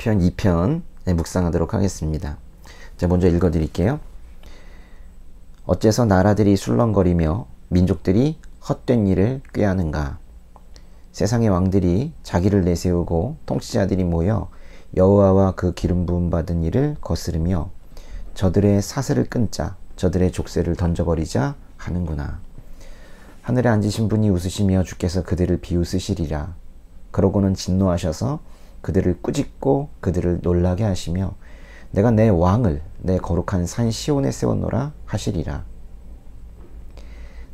시편 2편 묵상하도록 하겠습니다. 자, 먼저 읽어드릴게요. 어째서 나라들이 술렁거리며 민족들이 헛된 일을 꾀하는가. 세상의 왕들이 자기를 내세우고 통치자들이 모여 여호와와 그 기름 부음 받은 이를 거스르며 저들의 사슬을 끊자 저들의 족쇄를 던져버리자 하는구나. 하늘에 앉으신 분이 웃으시며 주께서 그들을 비웃으시리라. 그러고는 진노하셔서 그들을 꾸짖고 그들을 놀라게 하시며 내가 내 왕을 내 거룩한 산 시온에 세웠노라 하시리라.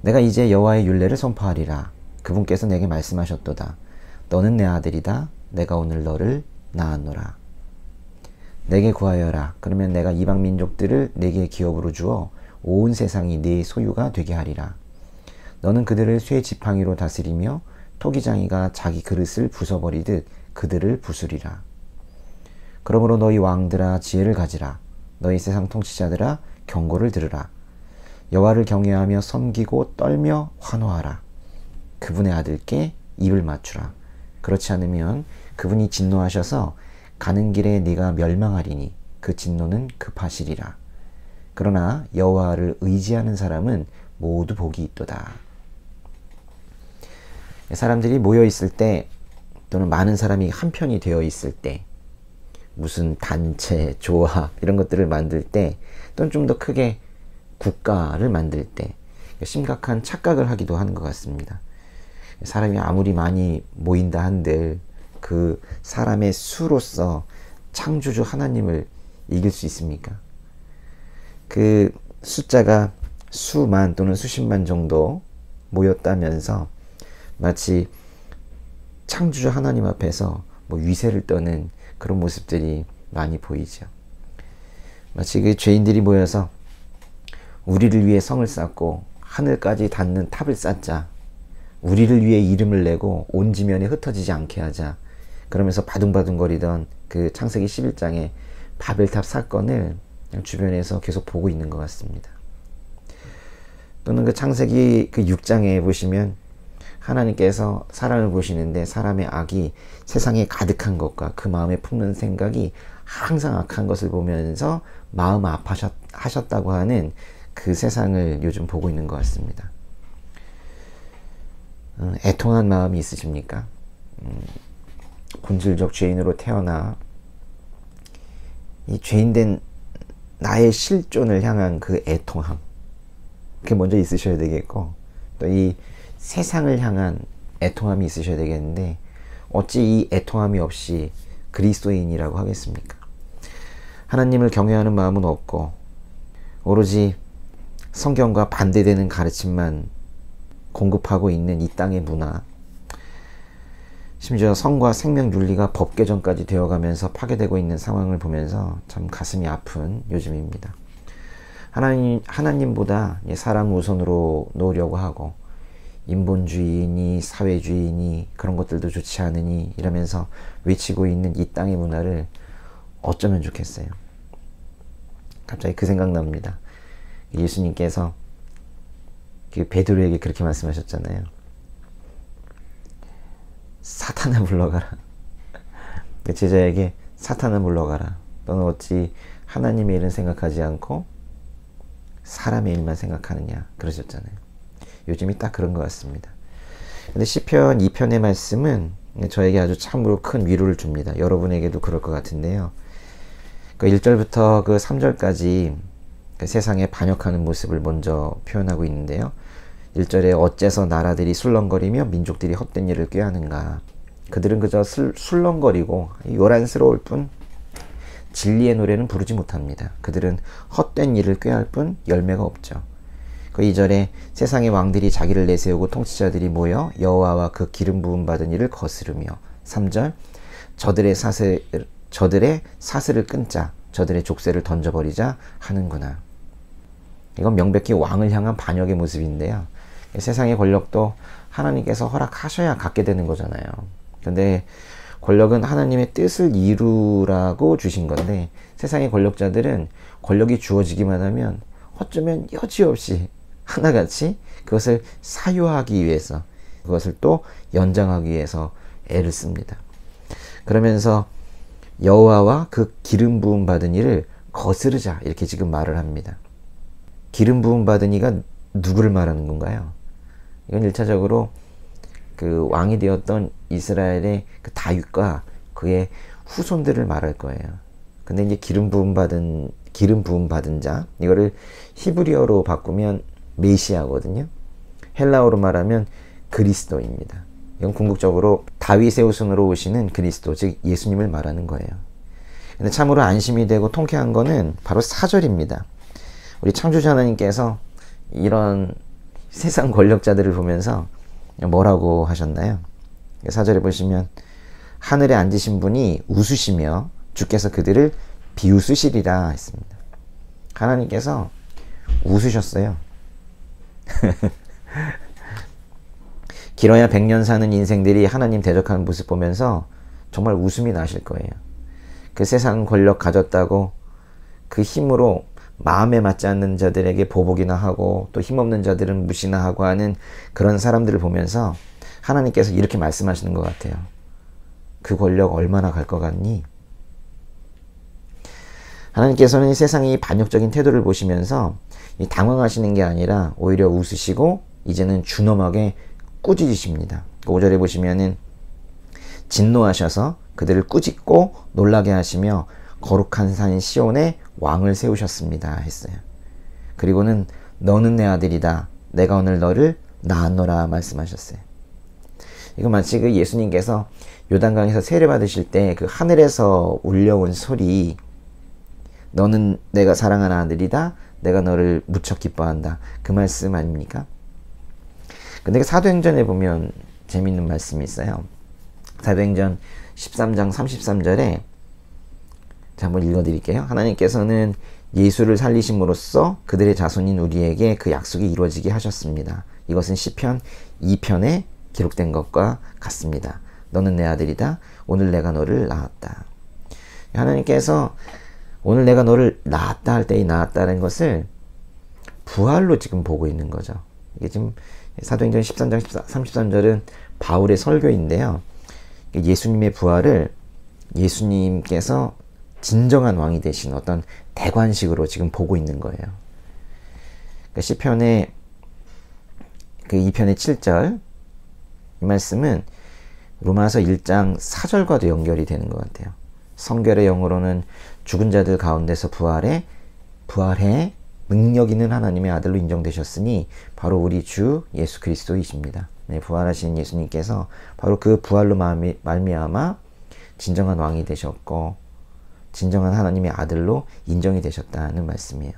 내가 이제 여호와의 율례를 선포하리라. 그분께서 내게 말씀하셨도다. 너는 내 아들이다. 내가 오늘 너를 낳았노라. 내게 구하여라. 그러면 내가 이방 민족들을 내게 기업으로 주어 온 세상이 네 소유가 되게 하리라. 너는 그들을 쇠 지팡이로 다스리며 토기장이가 자기 그릇을 부숴버리듯 그들을 부수리라. 그러므로 너희 왕들아 지혜를 가지라. 너희 세상 통치자들아 경고를 들으라. 여호와를 경외하며 섬기고 떨며 환호하라. 그분의 아들께 입을 맞추라. 그렇지 않으면 그분이 진노하셔서 가는 길에 네가 멸망하리니 그 진노는 급하시리라. 그러나 여호와를 의지하는 사람은 모두 복이 있도다. 사람들이 모여 있을 때 또는 많은 사람이 한편이 되어 있을 때 무슨 단체, 조합 이런 것들을 만들 때 또는 좀 더 크게 국가를 만들 때 심각한 착각을 하기도 하는 것 같습니다. 사람이 아무리 많이 모인다 한들 그 사람의 수로서 창조주 하나님을 이길 수 있습니까? 그 숫자가 수만 또는 수십만 정도 모였다면서 마치 창조주 하나님 앞에서 위세를 떠는 그런 모습들이 많이 보이죠. 마치 그 죄인들이 모여서 우리를 위해 성을 쌓고 하늘까지 닿는 탑을 쌓자. 우리를 위해 이름을 내고 온 지면에 흩어지지 않게 하자. 그러면서 바둥바둥거리던 그 창세기 11장의 바벨탑 사건을 그냥 주변에서 계속 보고 있는 것 같습니다. 또는 그 창세기 그 6장에 보시면 하나님께서 사람을 보시는데 사람의 악이 세상에 가득한 것과 그 마음에 품는 생각이 항상 악한 것을 보면서 마음 아파하셨다고 하는 그 세상을 요즘 보고 있는 것 같습니다. 애통한 마음이 있으십니까? 본질적 죄인으로 태어나 이 죄인된 나의 실존을 향한 그 애통함, 그게 먼저 있으셔야 되겠고, 또 이 세상을 향한 애통함이 있으셔야 되겠는데 어찌 이 애통함이 없이 그리스도인이라고 하겠습니까? 하나님을 경외하는 마음은 없고 오로지 성경과 반대되는 가르침만 공급하고 있는 이 땅의 문화, 심지어 성과 생명 윤리가 법 개정까지 되어가면서 파괴되고 있는 상황을 보면서 참 가슴이 아픈 요즘입니다. 하나님보다 사람 우선으로 놓으려고 하고 인본주의니 사회주의니 그런 것들도 좋지 않으니 이러면서 외치고 있는 이 땅의 문화를 어쩌면 좋겠어요. 갑자기 그 생각납니다. 예수님께서 베드로에게 그렇게 말씀하셨잖아요. 사탄아 물러가라. 제자에게 사탄아 물러가라. 너는 어찌 하나님의 일은 생각하지 않고 사람의 일만 생각하느냐 그러셨잖아요. 요즘이 딱 그런 것 같습니다. 근데 시편 2편의 말씀은 저에게 아주 참으로 큰 위로를 줍니다. 여러분에게도 그럴 것 같은데요. 그 1절부터 그 3절까지 그 세상에 반역하는 모습을 먼저 표현하고 있는데요. 1절에 어째서 나라들이 술렁거리며 민족들이 헛된 일을 꾀하는가. 그들은 그저 술렁거리고 요란스러울 뿐 진리의 노래는 부르지 못합니다. 그들은 헛된 일을 꾀할 뿐 열매가 없죠. 그 2절에 세상의 왕들이 자기를 내세우고 통치자들이 모여 여호와와 그 기름 부음 받은 이를 거스르며 3절 저들의 사슬을 끊자 저들의 족쇄를 던져버리자 하는구나. 이건 명백히 왕을 향한 반역의 모습인데요. 세상의 권력도 하나님께서 허락하셔야 갖게 되는 거잖아요. 근데 권력은 하나님의 뜻을 이루라고 주신 건데 세상의 권력자들은 권력이 주어지기만 하면 어쩌면 여지없이 하나같이 그것을 사유하기 위해서 그것을 또 연장하기 위해서 애를 씁니다. 그러면서 여호와와 그 기름 부음 받은 이를 거스르자, 이렇게 지금 말을 합니다. 기름 부음 받은 이가 누구를 말하는 건가요? 이건 1차적으로 그 왕이 되었던 이스라엘의 그 다윗과 그의 후손들을 말할 거예요. 근데 이제 기름 부음 받은 자, 이거를 히브리어로 바꾸면 메시아거든요. 헬라어로 말하면 그리스도입니다. 이건 궁극적으로 다윗의 후손으로 오시는 그리스도, 즉 예수님을 말하는 거예요. 근데 참으로 안심이 되고 통쾌한 거는 바로 4절입니다. 우리 창조자 하나님께서 이런 세상 권력자들을 보면서 뭐라고 하셨나요? 4절에 보시면 하늘에 앉으신 분이 웃으시며 주께서 그들을 비웃으시리라 했습니다. 하나님께서 웃으셨어요. 길어야 100년 사는 인생들이 하나님 대적하는 모습 보면서 정말 웃음이 나실 거예요. 그 세상 권력 가졌다고 그 힘으로 마음에 맞지 않는 자들에게 보복이나 하고 또 힘없는 자들은 무시나 하고 하는 그런 사람들을 보면서 하나님께서 이렇게 말씀하시는 것 같아요. 그 권력 얼마나 갈 것 같니? 하나님께서는 이 세상의 반역적인 태도를 보시면서 당황하시는 게 아니라 오히려 웃으시고 이제는 준엄하게 꾸짖으십니다. 5절에 보시면은 진노하셔서 그들을 꾸짖고 놀라게 하시며 거룩한 산 시온에 왕을 세우셨습니다 했어요. 그리고는 너는 내 아들이다, 내가 오늘 너를 낳았노라 말씀하셨어요. 이거 마치 그 예수님께서 요단강에서 세례 받으실 때 그 하늘에서 울려온 소리, 너는 내가 사랑하는 아들이다, 내가 너를 무척 기뻐한다, 그 말씀 아닙니까? 근데 사도행전에 보면 재밌는 말씀이 있어요. 사도행전 13장 33절에 자, 한번 읽어드릴게요. 하나님께서는 예수를 살리심으로써 그들의 자손인 우리에게 그 약속이 이루어지게 하셨습니다. 이것은 시편 2편에 기록된 것과 같습니다. 너는 내 아들이다, 오늘 내가 너를 낳았다. 하나님께서 오늘 내가 너를 낳았다 할 때 이 낳았다는 것을 부활로 지금 보고 있는 거죠. 이게 지금 사도행전 13장 33절은 바울의 설교인데요. 예수님의 부활을 예수님께서 진정한 왕이 되신 어떤 대관식으로 지금 보고 있는 거예요. 시편의 그 2편의 7절, 이 말씀은 로마서 1장 4절과도 연결이 되는 것 같아요. 성결의 영으로는 죽은 자들 가운데서 부활해 능력 있는 하나님의 아들로 인정되셨으니 바로 우리 주 예수 그리스도이십니다. 네, 부활하신 예수님께서 바로 그 부활로 말미암아 진정한 왕이 되셨고 진정한 하나님의 아들로 인정이 되셨다는 말씀이에요.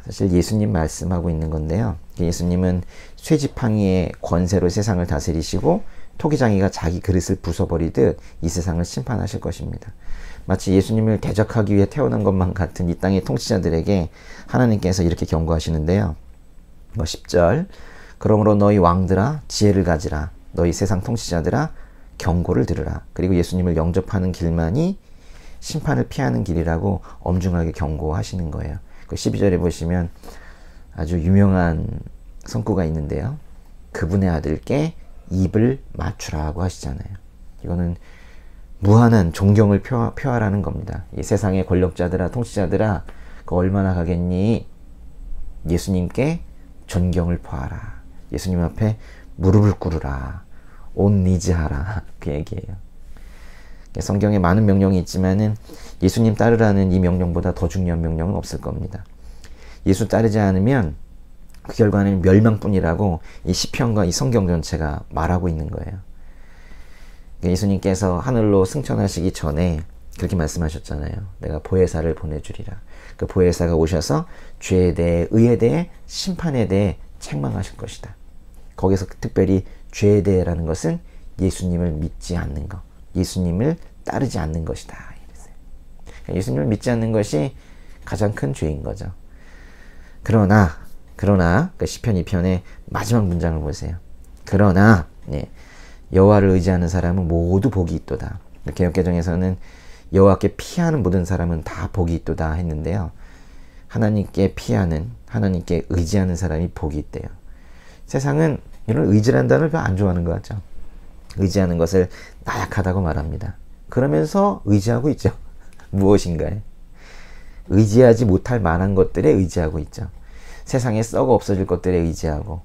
사실 예수님 말씀하고 있는 건데요. 예수님은 쇠지팡이의 권세로 세상을 다스리시고 토기장이가 자기 그릇을 부숴버리듯 이 세상을 심판하실 것입니다. 마치 예수님을 대적하기 위해 태어난 것만 같은 이 땅의 통치자들에게 하나님께서 이렇게 경고하시는데요. 10절, 그러므로 너희 왕들아 지혜를 가지라, 너희 세상 통치자들아 경고를 들으라. 그리고 예수님을 영접하는 길만이 심판을 피하는 길이라고 엄중하게 경고하시는 거예요. 그 12절에 보시면 아주 유명한 성구가 있는데요. 그분의 아들께 입을 맞추라고 하시잖아요. 이거는 무한한 존경을 표하라는 겁니다. 이 세상의 권력자들아 통치자들아 그 얼마나 가겠니? 예수님께 존경을 표하라. 예수님 앞에 무릎을 꿇으라. 온 니즈하라. 그 얘기예요. 성경에 많은 명령이 있지만은 예수님 따르라는 이 명령보다 더 중요한 명령은 없을 겁니다. 예수 따르지 않으면 그 결과는 멸망뿐이라고 이 시편과 이 성경 전체가 말하고 있는 거예요. 예수님께서 하늘로 승천하시기 전에 그렇게 말씀하셨잖아요. 내가 보혜사를 보내주리라. 그 보혜사가 오셔서 죄에 대해, 의에 대해, 심판에 대해 책망하실 것이다. 거기서 특별히 죄에 대해라는 것은 예수님을 믿지 않는 것, 예수님을 따르지 않는 것이다. 이랬어요. 예수님을 믿지 않는 것이 가장 큰 죄인 거죠. 그러나 그 시편 2편의 마지막 문장을 보세요. 그러나 여호와를 의지하는 사람은 모두 복이 있도다. 개역개정에서는 여호와께 피하는 모든 사람은 다 복이 있도다 했는데요. 하나님께 피하는, 하나님께 의지하는 사람이 복이 있대요. 세상은 이런 의지라는 단어를 별로 안 좋아하는 것 같죠. 의지하는 것을 나약하다고 말합니다. 그러면서 의지하고 있죠. 무엇인가에. 의지하지 못할 만한 것들에 의지하고 있죠. 세상에 썩어 없어질 것들에 의지하고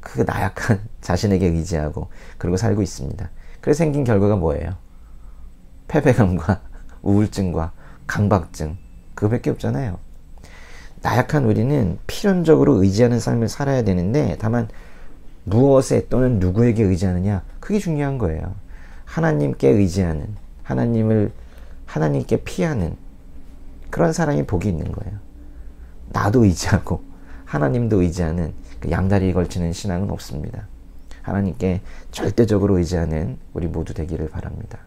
그 나약한 자신에게 의지하고 그러고 살고 있습니다. 그래서 생긴 결과가 뭐예요? 패배감과 우울증과 강박증, 그거밖에 없잖아요. 나약한 우리는 필연적으로 의지하는 삶을 살아야 되는데 다만 무엇에 또는 누구에게 의지하느냐, 그게 중요한 거예요. 하나님께 의지하는, 하나님께 피하는 그런 사람이 복이 있는 거예요. 나도 의지하고 하나님도 의지하는 그 양다리에 걸치는 신앙은 없습니다. 하나님께 절대적으로 의지하는 우리 모두 되기를 바랍니다.